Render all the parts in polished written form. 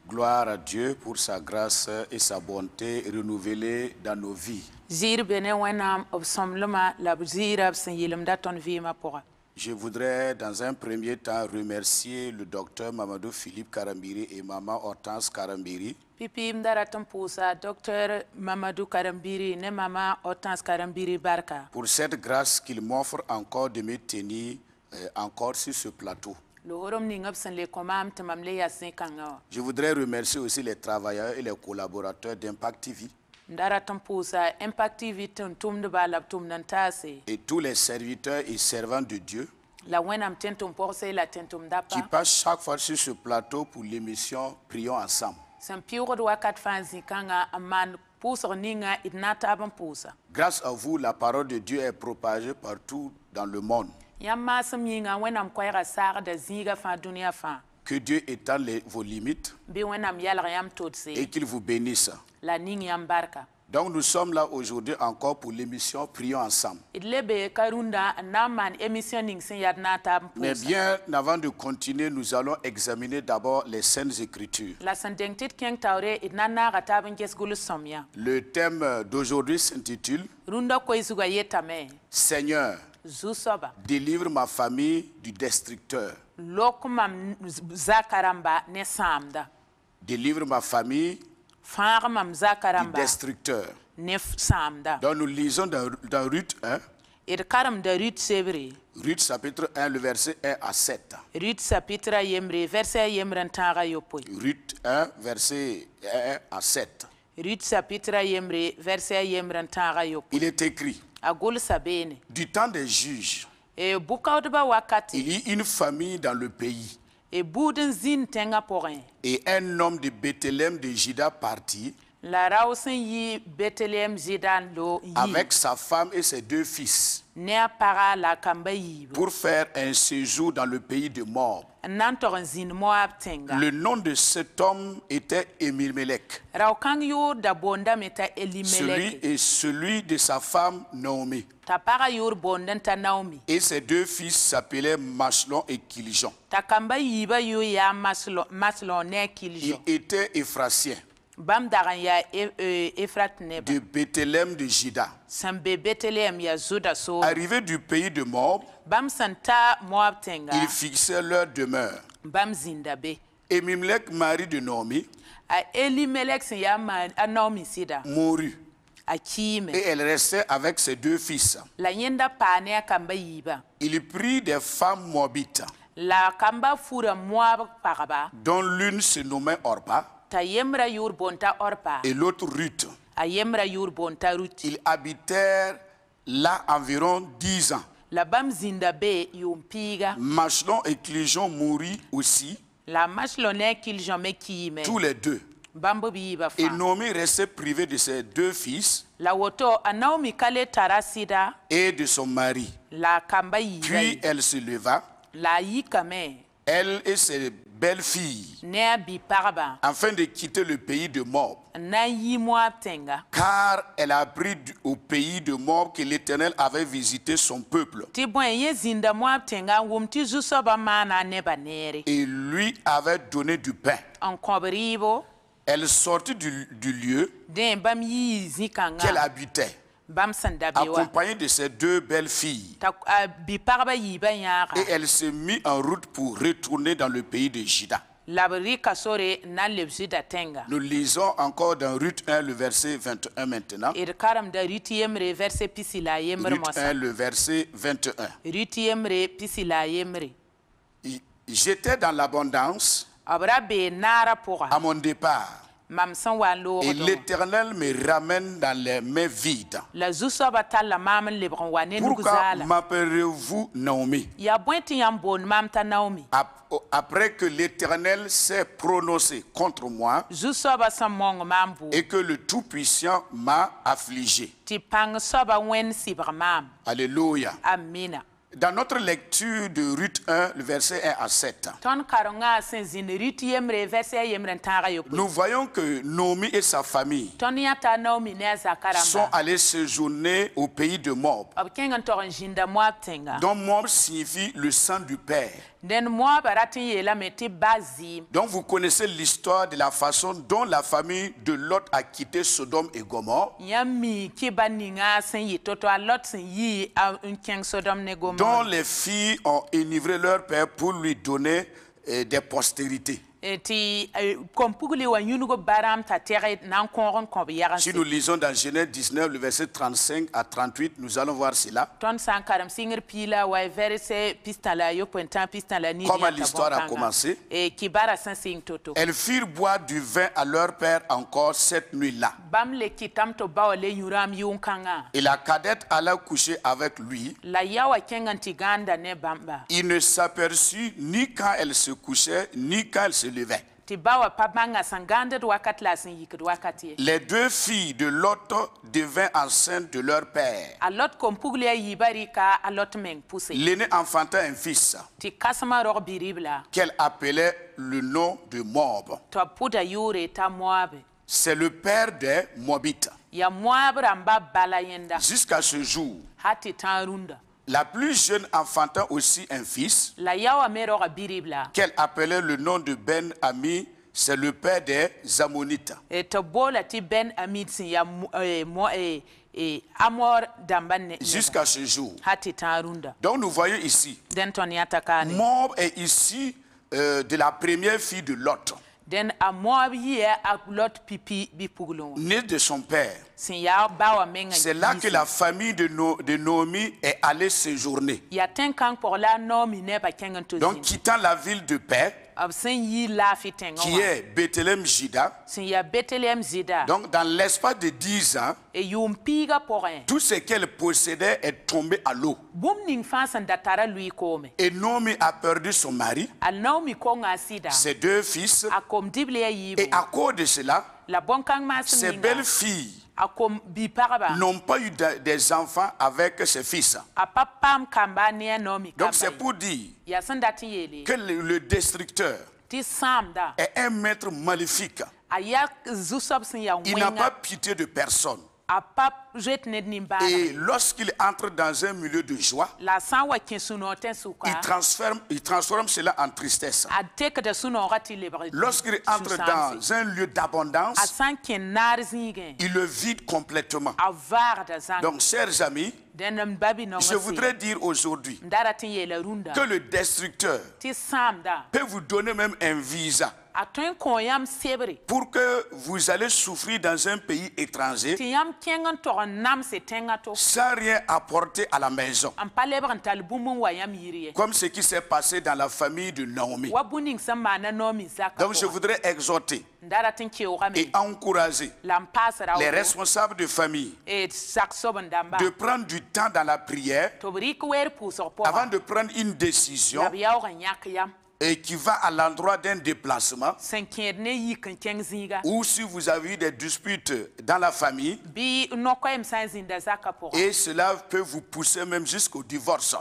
Gloire à Dieu pour sa grâce et sa bonté renouvelée dans nos vies. Je voudrais dans un premier temps remercier le docteur Mamadou Philippe Karambiri et maman Hortense Karambiri pour cette grâce qu'il m'offre encore de me tenir encore sur ce plateau. Je voudrais remercier aussi les travailleurs et les collaborateurs d'Impact TV et tous les serviteurs et servants de Dieu qui passent chaque fois sur ce plateau pour l'émission Prions ensemble. Grâce à vous, la parole de Dieu est propagée partout dans le monde. Que Dieu étende vos limites et qu'il vous bénisse. Donc nous sommes là aujourd'hui encore pour l'émission Prions ensemble. Mais bien avant de continuer, nous allons examiner d'abord les Saintes Écritures. Le thème d'aujourd'hui s'intitule Seigneur, délivre ma famille du destructeur. Délivre ma famille du destructeur. Donc nous lisons dans Ruth 1. Ruth chapitre 1, le verset 1 à 7. Ruth 1, verset 1 à 7. Il est écrit, du temps des juges, il y eut une famille dans le pays. Et un homme de Bethléem de Juda partit avec sa femme et ses deux fils pour faire un séjour dans le pays de Moab. Le nom de cet homme était Elimelech. Celui de sa femme Naomi. Et ses deux fils s'appelaient Machlon et Kiljon. Ils étaient Éphratiens de Bethléem de Juda. Arrivés du pays de Moab, ils fixèrent leur demeure. Elimelech, mari de Naomi, mourut. Et elle restait avec ses deux fils. Il prit des femmes moabites, dont l'une se nommait Orpa et l'autre Ruth. Ils habitèrent là environ 10 ans. Machlon et Kiljon moururent aussi, tous les deux. Et Naomi restait privée de ses deux fils et de son mari. Puis elle se leva, elle et ses belles-filles, afin de quitter le pays de Moab. Car elle a appris au pays de Moab que l'Éternel avait visité son peuple et lui avait donné du pain. Elle sortit du lieu qu'elle habitait, accompagnée de ses deux belles filles. Et elle se mit en route pour retourner dans le pays de Juda. Nous lisons encore dans Ruth 1, le verset 21 maintenant. Ruth 1, le verset 21. J'étais dans l'abondance à mon départ, et l'Éternel me ramène dans les mains vides. Pourquoi m'appellerez-vous Naomi? Après que l'Éternel s'est prononcé contre moi et que le Tout-Puissant m'a affligé. Alléluia. Dans notre lecture de Ruth 1, le verset 1 à 7, nous voyons que Naomi et sa famille sont allés séjourner au pays de Moab. Donc Moab signifie le sang du père. Donc vous connaissez l'histoire de la façon dont la famille de Lot a quitté Sodome et Gomorrhe. Dont les filles ont enivré leur père pour lui donner des postérités. Si nous lisons dans Genèse 19, le verset 35 à 38, nous allons voir cela. Comment l'histoire a commencé. Elles firent boire du vin à leur père encore cette nuit-là. Et la cadette alla coucher avec lui. Il ne s'aperçut ni quand elle se couchait, ni quand elle se levait. Les deux filles de Lot devinrent enceintes de leur père. L'aînée enfanta un fils qu'elle appelait le nom de Moab. C'est le père des Moabites. Jusqu'à ce jour, la plus jeune enfanta aussi un fils qu'elle appelait le nom de Ben-Ami, c'est le père des Ammonites. Jusqu'à ce jour. Donc nous voyons ici, Moab est ici de la première fille de Lot. Né de son père. C'est là que la famille de Naomi est allée séjourner. Donc quittant la ville de paix, qui est Bethléem Juda. Donc dans l'espace de 10 ans, tout ce qu'elle possédait est tombé à l'eau. Et Naomi a perdu son mari, ses deux fils, et à cause de cela, ses belles filles n'ont pas eu des enfants avec ses fils. Donc c'est pour dire que le destructeur est un maître maléfique. Il n'a pas pitié de personne. Et lorsqu'il entre dans un milieu de joie, il transforme cela en tristesse. Lorsqu'il entre dans un lieu d'abondance, il le vide complètement. Donc, chers amis, je voudrais dire aujourd'hui que le destructeur peut vous donner même un visa pour que vous allez souffrir dans un pays étranger sans rien apporter à la maison. Comme ce qui s'est passé dans la famille de Naomi. Donc je voudrais exhorter et encourager les responsables de famille de prendre du temps dans la prière avant de prendre une décision et qui va à l'endroit d'un déplacement, ou si vous avez eu des disputes dans la famille, et cela peut vous pousser même jusqu'au divorce.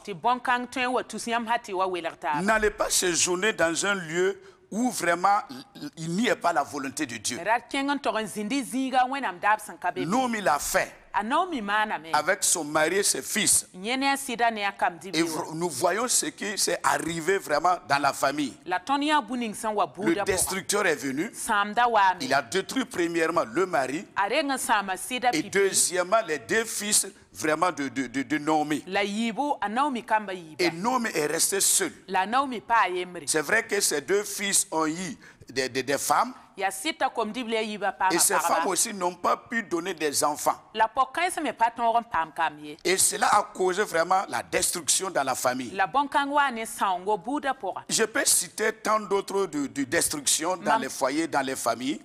N'allez pas séjourner dans un lieu où vraiment il n'y a pas la volonté de Dieu. Naomi l'a fait avec son mari et ses fils. Et nous voyons ce qui s'est arrivé vraiment dans la famille. Le destructeur est venu. Il a détruit premièrement le mari et deuxièmement les deux fils vraiment de Naomi. Et Naomi est restée seule. C'est vrai que ces deux fils ont eu des femmes. Et ces femmes aussi n'ont pas pu donner des enfants. Et cela a causé vraiment la destruction dans la famille. Je peux citer tant d'autres de destruction dans les foyers, dans les familles.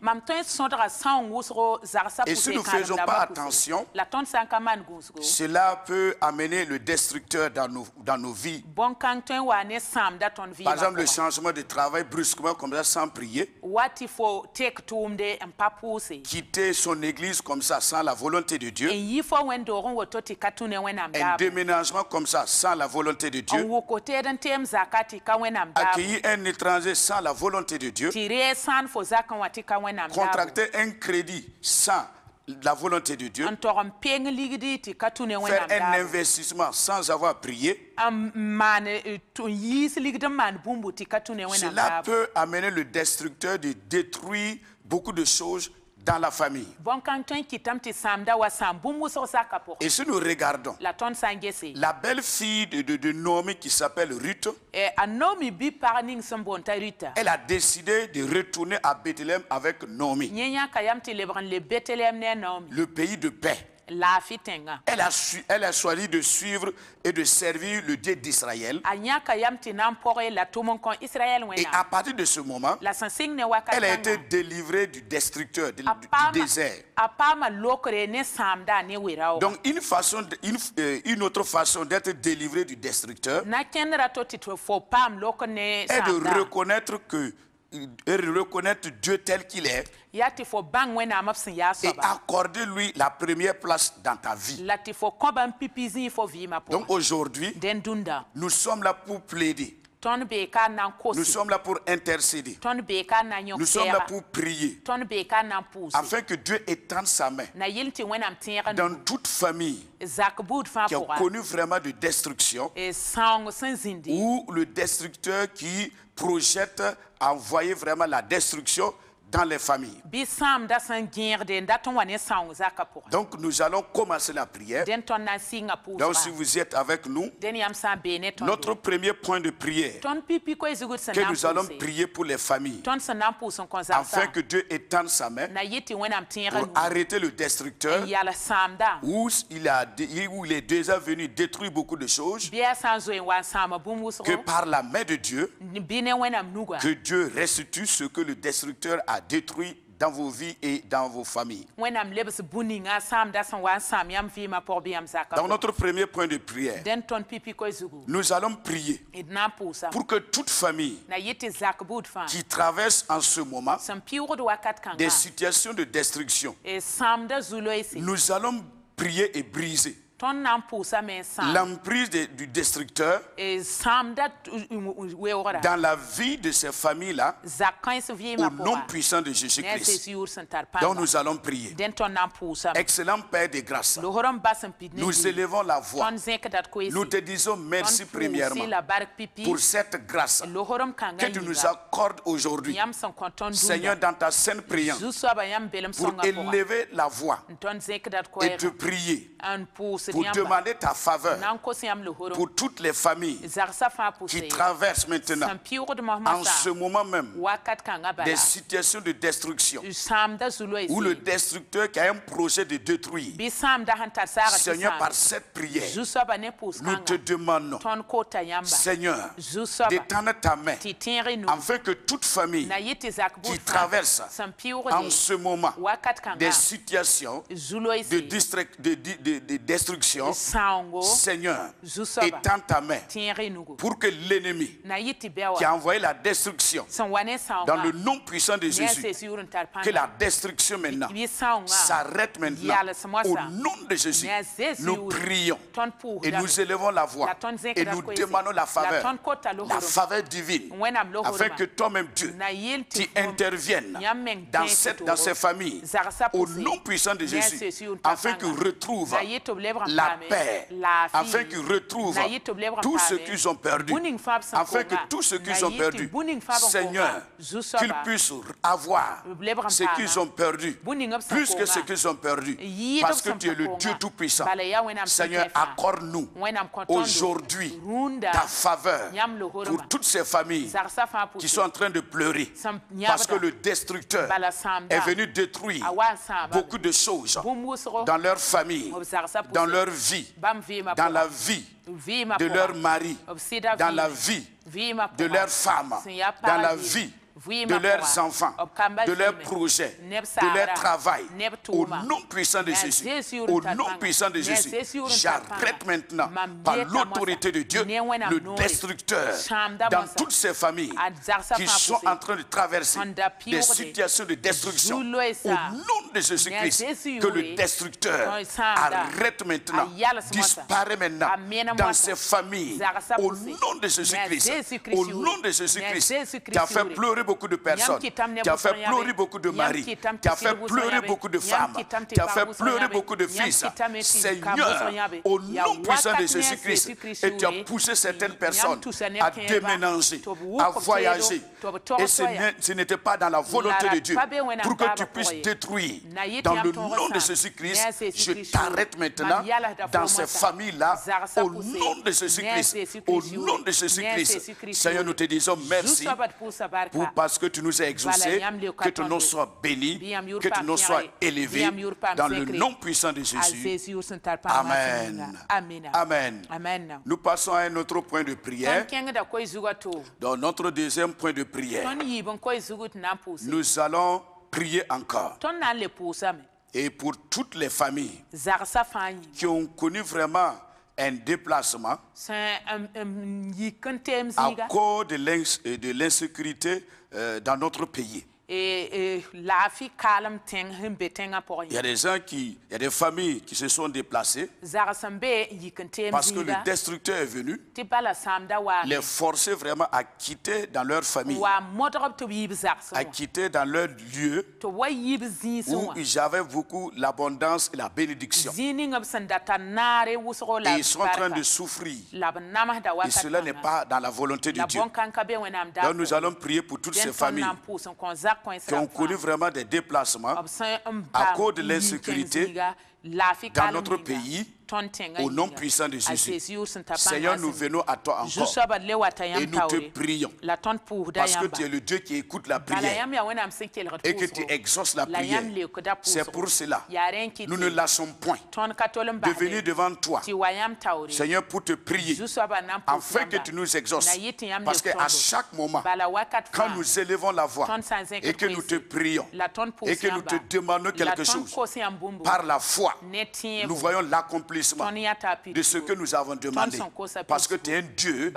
Et si nous ne faisons pas attention, cela peut amener le destructeur dans nos vies. Par exemple, le changement de travail brusquement comme ça sans prier. quitter son église comme ça sans la volonté de Dieu, un déménagement comme ça sans la volonté de Dieu, accueillir un étranger sans la volonté de Dieu, contracter un crédit sans la volonté de Dieu, faire un investissement sans avoir prié, cela peut amener le destructeur de détruire beaucoup de choses dans la famille. Et si nous regardons la belle fille de Naomi qui s'appelle Ruth, elle a décidé de retourner à Bethléem avec Naomi, le pays de paix. Elle a choisi de suivre et de servir le Dieu d'Israël. Et à partir de ce moment, elle a été délivrée du destructeur, du désert. Donc une autre façon d'être délivré du destructeur est de reconnaître Dieu tel qu'il est et accorder lui la première place dans ta vie. Donc aujourd'hui, nous sommes là pour plaider. Nous sommes là pour intercéder. Nous sommes là pour prier afin que Dieu étende sa main dans toute famille qui a connu vraiment de destruction ou le destructeur qui projette à envoyer vraiment la destruction dans les familles. Donc nous allons commencer la prière. Donc si vous êtes avec nous, notre premier point de prière que nous allons prier pour les familles afin que Dieu étende sa main pour arrêter le destructeur où il est déjà venu détruire beaucoup de choses, que par la main de Dieu, que Dieu restitue ce que le destructeur a détruit dans vos vies et dans vos familles. Dans notre premier point de prière, nous allons prier pour que toute famille qui traverse en ce moment des situations de destruction, nous allons prier et briser l'emprise du destructeur dans la vie de ces familles-là au nom puissant de Jésus-Christ. Donc nous allons prier. Excellent Père de grâce, nous élevons la voix. Nous te disons merci premièrement pour cette grâce que tu nous accordes aujourd'hui, Seigneur, dans ta sainte prière, pour élever la voix et te prier, pour demander ta faveur pour toutes les familles qui traversent maintenant en ce moment même des situations de destruction où le destructeur qui a un projet de détruire. Seigneur, par cette prière, nous te demandons, Seigneur, d'étendre ta main afin que toute famille qui traverse en ce moment des situations de destruction, Seigneur, étends ta main pour que l'ennemi qui a envoyé la destruction dans le nom puissant de Jésus, que la destruction maintenant s'arrête maintenant. Au nom de Jésus, nous prions et nous élevons la voix et nous demandons la faveur divine, afin que toi-même Dieu, tu interviennes dans ces familles au nom puissant de Jésus, afin qu'ils retrouvent la paix, afin qu'ils retrouvent tout ce qu'ils ont perdu, afin que tout ce qu'ils ont perdu, Seigneur, qu'ils puissent avoir ce qu'ils ont perdu, plus que ce qu'ils ont perdu, parce que tu es le Dieu Tout-Puissant. Seigneur, accorde-nous aujourd'hui ta faveur pour toutes ces familles qui sont en train de pleurer, parce que le destructeur est venu détruire beaucoup de choses dans leur famille, dans leur vie, dans la vie de leur mari, dans la vie de leur femme, dans la vie de leurs enfants, de leurs projets, de leur travail. Au nom puissant de Jésus, au nom puissant de Jésus, j'arrête maintenant par l'autorité de Dieu le destructeur dans toutes ces familles qui sont en train de traverser des situations de destruction. Au nom de Jésus-Christ, que le destructeur arrête maintenant, disparaît maintenant dans ces familles. Au nom de Jésus-Christ, au nom de Jésus-Christ, qui a fait pleurer beaucoup de personnes, qui a fait pleurer beaucoup de maris, qui a fait pleurer beaucoup de femmes, qui a fait pleurer beaucoup de fils. Seigneur, au nom puissant de Jésus-Christ, et tu as poussé certaines personnes à déménager, à voyager. Et ce n'était pas dans la volonté de Dieu pour que tu puisses détruire. Dans le nom de Jésus-Christ, je t'arrête maintenant dans ces familles-là, au nom de Jésus-Christ, au nom de Jésus-Christ. Seigneur, nous te disons merci parce que tu nous as exaucés, que ton nom soit béni, que ton nom soit élevé, dans le nom puissant de Jésus. Amen. Amen. Nous passons à un autre point de prière. Dans notre deuxième point de prière, nous allons prier encore. Et pour toutes les familles qui ont connu vraiment un déplacement à cause de l'insécurité dans notre pays. Il y a des gens il y a des familles qui se sont déplacées parce que le destructeur est venu les forcer vraiment à quitter dans leur famille, à quitter dans leur lieu où ils avaient beaucoup l'abondance et la bénédiction. Et ils sont en train de souffrir. Et cela n'est pas dans la volonté de Dieu. Donc nous allons prier pour toutes ces familles qui ont connu vraiment des déplacements à cause de l'insécurité dans notre pays. Au nom puissant de Jésus, Seigneur, nous venons à toi encore et nous te prions parce que tu es le Dieu qui écoute la prière et que tu exauces la prière. C'est pour cela nous ne lâchons point de venir devant toi, Seigneur, pour te prier afin que tu nous exauces, parce qu'à chaque moment quand nous élevons la voix et que nous te prions et que nous te demandons quelque chose, par la foi nous voyons l'accomplissement de ce que nous avons demandé, parce que tu es un Dieu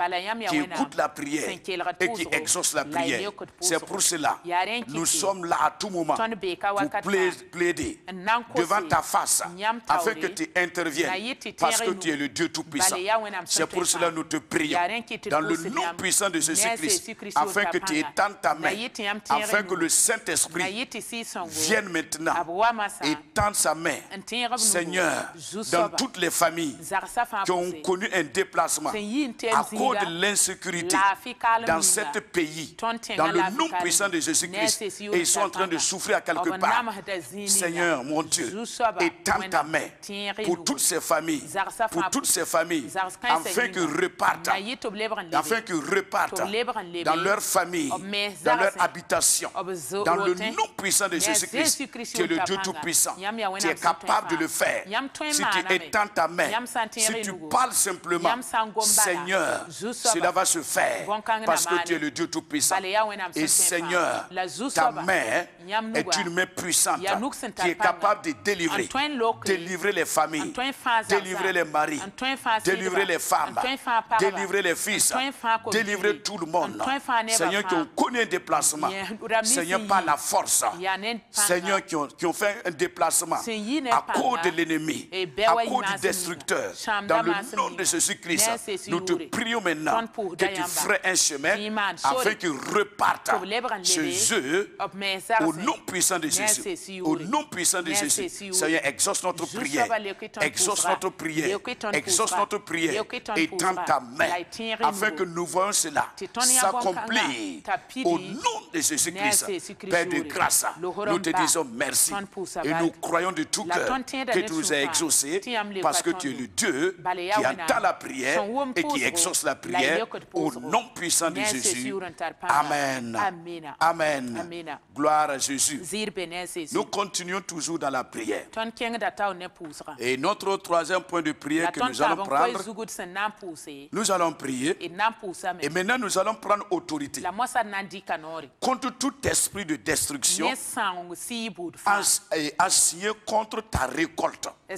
qui écoute la prière et qui exauce la prière. C'est pour cela nous sommes là à tout moment pour plaider devant ta face afin que tu interviennes, parce que tu es le Dieu Tout-Puissant. C'est pour cela nous te prions dans le nom puissant de Jésus-Christ afin que tu étendes ta main, afin que le Saint-Esprit vienne maintenant et tende sa main, Seigneur, dans toutes les familles qui ont connu un déplacement à cause de l'insécurité dans ce pays, dans le nom puissant de Jésus-Christ, et ils sont en train de souffrir à quelque part. Seigneur, mon Dieu, étends ta main pour toutes ces familles, afin qu'ils repartent, dans leur famille, dans leur habitation, dans le nom puissant de Jésus-Christ. Tu es le Dieu Tout-Puissant, tu es capable de le faire. Si tu étends ta main, si tu parles simplement, Seigneur, cela va se faire, parce que tu es le Dieu Tout-Puissant. Et Seigneur, ta main est une main puissante qui est capable de délivrer les familles, délivrer les maris, délivrer les femmes, délivrer les fils, délivrer tout le monde. Seigneur, qui ont connu un déplacement, Seigneur, par la force, Seigneur, qui ont fait un déplacement à cause de l'ennemi, à cause du destructeur, dans le nom de Jésus-Christ, nous te prions maintenant que tu ferais un chemin afin qu'ils repartent chez eux, au nom puissant de Jésus. Au nom puissant de Jésus, Seigneur, exauce notre prière, exauce notre prière, exauce notre prière, et tends ta main afin que nous voyons cela s'accomplir au nom de Jésus-Christ. Père de grâce, nous te disons merci et nous croyons de tout cœur que tu nous as exaucés, parce que tu es le Dieu qui entend la prière et qui exauce la prière au nom puissant de Jésus. Amen. Amen. Gloire à Jésus. Nous continuons toujours dans la prière. Et notre troisième point de prière que nous allons prendre, nous allons prier et maintenant nous allons prendre autorité contre tout esprit de destruction assigné contre ta récolte et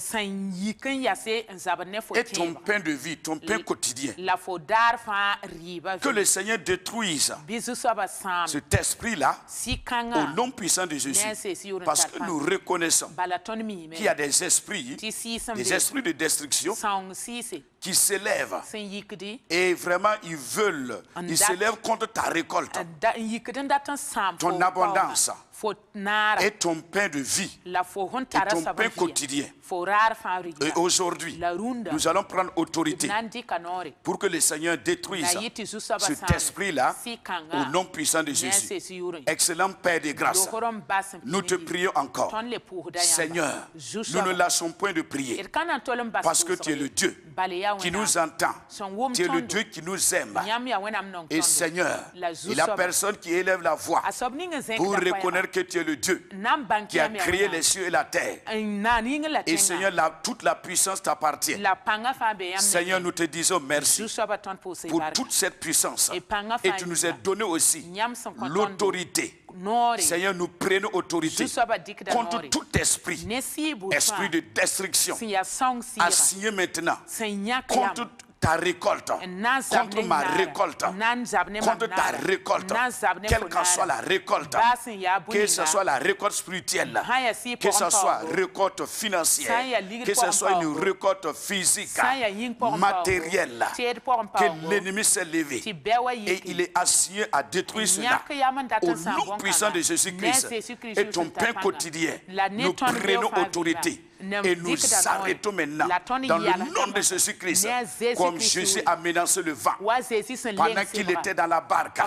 ton pain de vie, ton pain quotidien. Que le Seigneur détruise cet esprit-là au nom puissant de Jésus, parce que nous reconnaissons qu'il y a des esprits de destruction qui s'élèvent et vraiment ils s'élèvent contre ta récolte, ton abondance et ton pain de vie et ton pain quotidien. Et aujourd'hui, nous allons prendre autorité pour que le Seigneur détruise cet esprit-là au nom puissant de Jésus. Excellent Père de grâce, nous te prions encore. Seigneur, nous ne lâchons point de prier parce que tu es le Dieu qui nous entend. Tu es le Dieu qui nous aime. Et Seigneur, et la personne qui élève la voix pour reconnaître que tu es le Dieu qui a créé les cieux et la terre. Et Seigneur, toute la puissance t'appartient. Seigneur, nous te disons merci pour toute cette puissance. Et tu nous as donné aussi l'autorité. Seigneur, nous prenons autorité contre tout esprit de destruction assigné maintenant contre ta récolte, contre ma récolte, contre ta récolte, quelle qu'en soit la récolte, que ce soit la récolte spirituelle, que ce soit récolte financière, que ce soit une récolte physique, matérielle, que l'ennemi s'est levé et il est assigné à détruire cela. Au nom puissant de Jésus-Christ et ton pain quotidien, nous prenons autorité. Et nous arrêtons maintenant dans le nom de Jésus-Christ, comme Jésus a menacé le vent pendant qu'il était dans la barque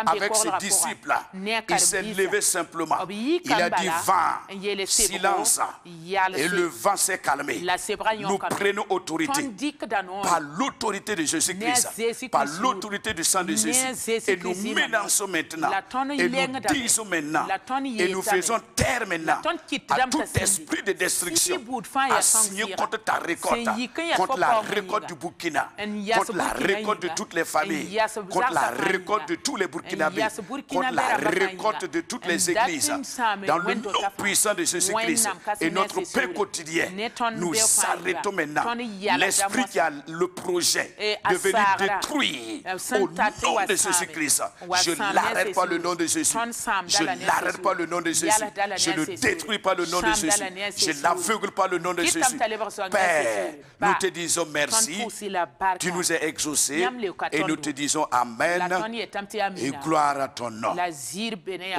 avec ses disciples. Il s'est levé simplement, il a dit vent, silence, et le vent s'est calmé. Nous prenons autorité par l'autorité de Jésus-Christ, par l'autorité du sang de Jésus, et nous menaçons maintenant et nous disons maintenant et nous faisons taire maintenant à tout esprit de destruction assigné contre ta récolte, contre la récolte du Burkina, contre la récolte de toutes les familles, contre la récolte de tous les Burkinabés, contre la récolte de toutes les églises. Dans le nom puissant de Jésus-Christ et notre pain quotidien, nous arrêtons maintenant l'esprit qui a le projet de venir détruire au nom de Jésus-Christ. Je ne l'arrête pas le nom de Jésus. Je ne l'arrête pas le nom de Jésus. Je ne détruis pas le nom de Jésus. Je n'aveugle pas le nom de Jésus. Père, nous te disons merci. Tu nous as exaucés et nous te disons Amen et gloire à ton nom.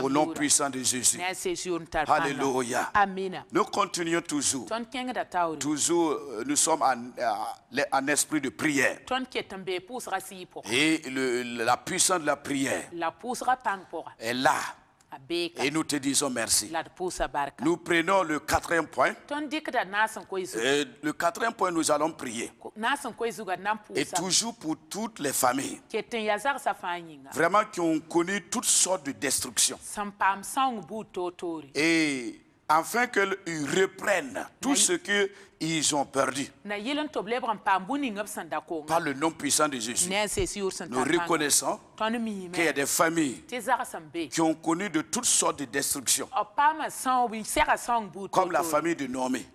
Au nom puissant de Jésus. Alléluia. Nous continuons toujours. Toujours, nous sommes en esprit de prière. Et la puissance de la prière est là. Et nous te disons merci. Nous prenons le quatrième point. Le quatrième point, nous allons prier. Et toujours pour toutes les familles. Vraiment qui ont connu toutes sortes de destructions. Et afin qu'ils reprennent tout ce qu'ils ont perdu. Par le nom puissant de Jésus. Nous reconnaissons qu'il y a des familles qui ont connu de toutes sortes de destructions. Comme la famille de Noémie,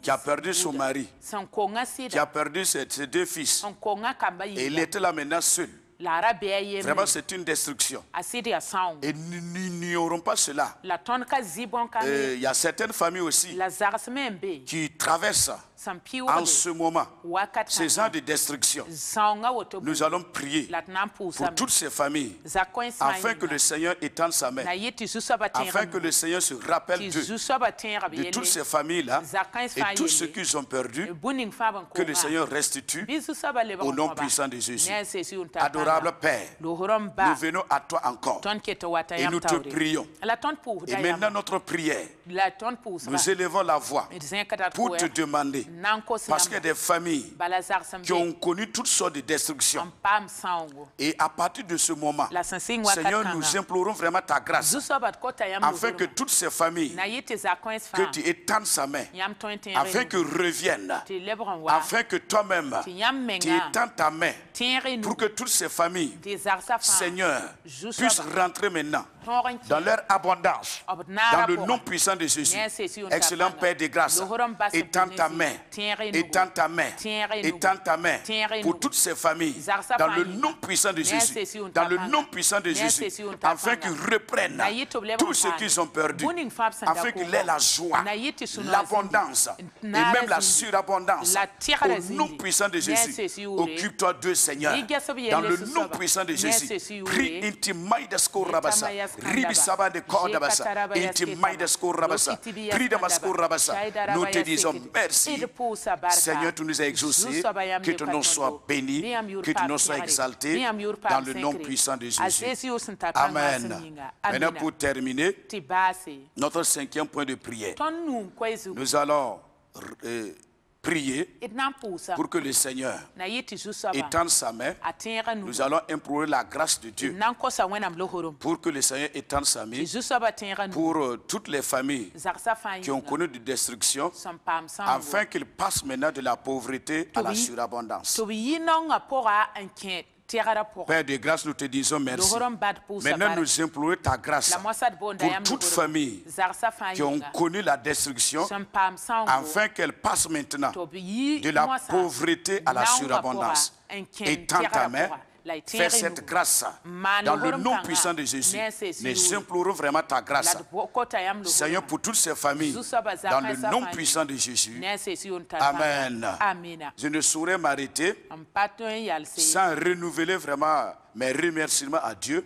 qui a perdu son mari, qui a perdu ses deux fils. Et il était là maintenant seul. Vraiment, c'est une destruction. Et nous n'ignorons pas cela. Il y a certaines familles aussi qui traversent en ce moment ces gens de destruction. Nous allons prier pour toutes ces familles afin que le Seigneur étende sa main, afin que le Seigneur se rappelle de toutes ces familles-là et tout ce qu'ils ont perdu, que le Seigneur restitue au nom puissant de Jésus. Adorable Père, nous venons à toi encore et nous te prions. Et maintenant notre prière nous élevons la voix pour te demander, parce qu'il y a des familles qui ont connu toutes sortes de destructions. Et à partir de ce moment, Seigneur, nous implorons vraiment ta grâce, afin que toutes ces familles, que tu étendes sa main, afin que reviennent, afin que toi-même, tu étendes ta main, pour que toutes ces familles, Seigneur, puissent rentrer maintenant dans leur abondance, dans le nom puissant de Jésus. Excellent Père de grâce, étends ta main, étends ta main, étends ta main pour toutes ces familles, dans le nom puissant de Jésus, dans le nom puissant de Jésus, afin qu'ils reprennent tout ce qu'ils ont perdu, afin qu'ils aient la joie, l'abondance et même la surabondance. Au nom puissant de Jésus, occupe-toi d'eux, Seigneur, dans le nom puissant de Jésus. Prie intimaïdesko rabasa, ribisaba de kordabasa, intimaïdesko rabasa, prie de masko rabasa. Nous te disons merci, Seigneur, tu nous as exaucés, que ton nom soit béni, que ton nom soit exalté, dans le nom puissant de Jésus. Amen. Maintenant, pour terminer, notre 5e point de prière, nous allons prier pour que le Seigneur étende sa main. Nous allons implorer la grâce de Dieu pour que le Seigneur étende sa main pour toutes les familles qui ont connu de destruction, afin qu'ils passent maintenant de la pauvreté à la surabondance. Père de grâce, nous te disons merci. Maintenant, nous implorons ta grâce pour toute famille qui ont connu la destruction, afin qu'elles passent maintenant de la pauvreté à la surabondance. Étends ta main. Fais cette grâce dans le nom puissant de Jésus. Nous implorons vraiment ta grâce, Seigneur, pour toutes ces familles, dans le nom puissant de Jésus. Amen. Je ne saurais m'arrêter sans renouveler vraiment mes remerciements à Dieu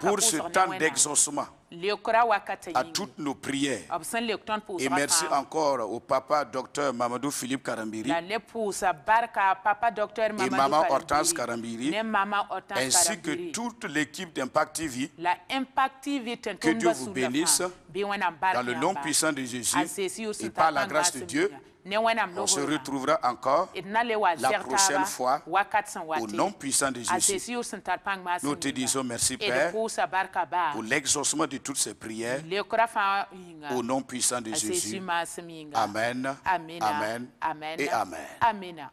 pour ce temps d'exaucement à toutes nos prières. Et merci encore au papa docteur Mamadou Philippe Karambiri et maman Hortense Karambiri, ainsi que toute l'équipe d'Impact TV. Que Dieu vous bénisse dans le nom puissant de Jésus et par la grâce de Dieu. On se retrouvera encore la prochaine fois au nom puissant de Jésus. Nous te disons merci, Père, pour l'exaucement de toutes ces prières au nom puissant de Jésus. Amen, amen, et amen. Amen.